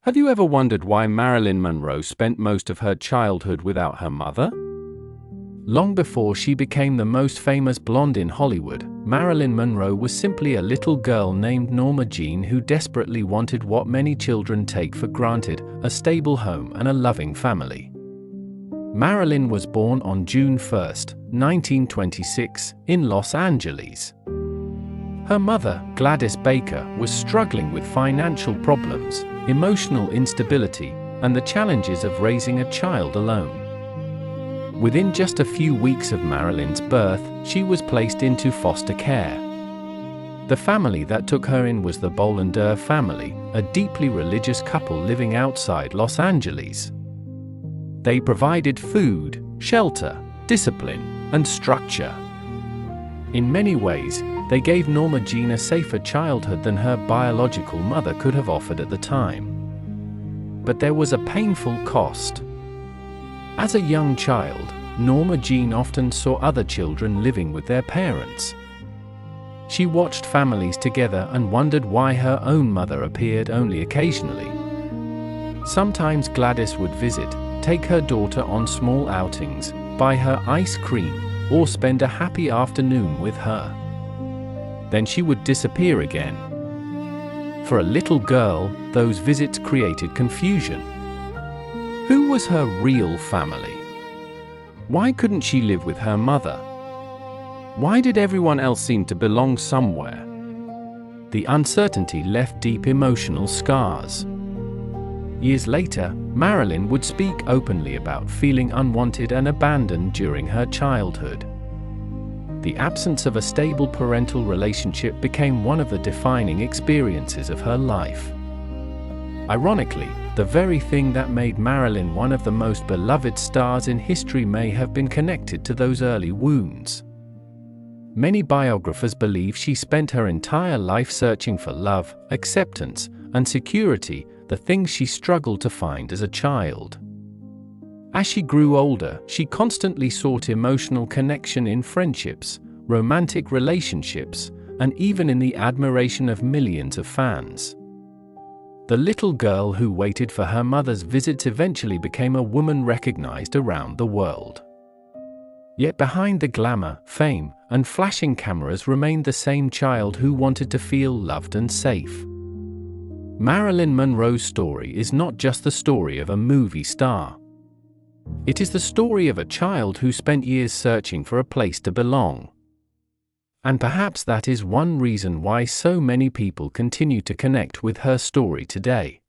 Have you ever wondered why Marilyn Monroe spent most of her childhood without her mother? Long before she became the most famous blonde in Hollywood, Marilyn Monroe was simply a little girl named Norma Jeane who desperately wanted what many children take for granted: a stable home and a loving family. Marilyn was born on June 1, 1926, in Los Angeles. Her mother, Gladys Baker, was struggling with financial problems, emotional instability, and the challenges of raising a child alone. Within just a few weeks of Marilyn's birth, she was placed into foster care. The family that took her in was the Bolender family, a deeply religious couple living outside Los Angeles. They provided food, shelter, discipline, and structure. In many ways, they gave Norma Jeane a safer childhood than her biological mother could have offered at the time. But there was a painful cost. As a young child, Norma Jeane often saw other children living with their parents. She watched families together and wondered why her own mother appeared only occasionally. Sometimes Gladys would visit, take her daughter on small outings, buy her ice cream, or spend a happy afternoon with her. Then she would disappear again. For a little girl, those visits created confusion. Who was her real family? Why couldn't she live with her mother? Why did everyone else seem to belong somewhere? The uncertainty left deep emotional scars. Years later, Marilyn would speak openly about feeling unwanted and abandoned during her childhood. The absence of a stable parental relationship became one of the defining experiences of her life. Ironically, the very thing that made Marilyn one of the most beloved stars in history may have been connected to those early wounds. Many biographers believe she spent her entire life searching for love, acceptance, and security, the things she struggled to find as a child. As she grew older, she constantly sought emotional connection in friendships, romantic relationships, and even in the admiration of millions of fans. The little girl who waited for her mother's visits eventually became a woman recognized around the world. Yet behind the glamour, fame, and flashing cameras remained the same child who wanted to feel loved and safe. Marilyn Monroe's story is not just the story of a movie star. It is the story of a child who spent years searching for a place to belong. And perhaps that is one reason why so many people continue to connect with her story today.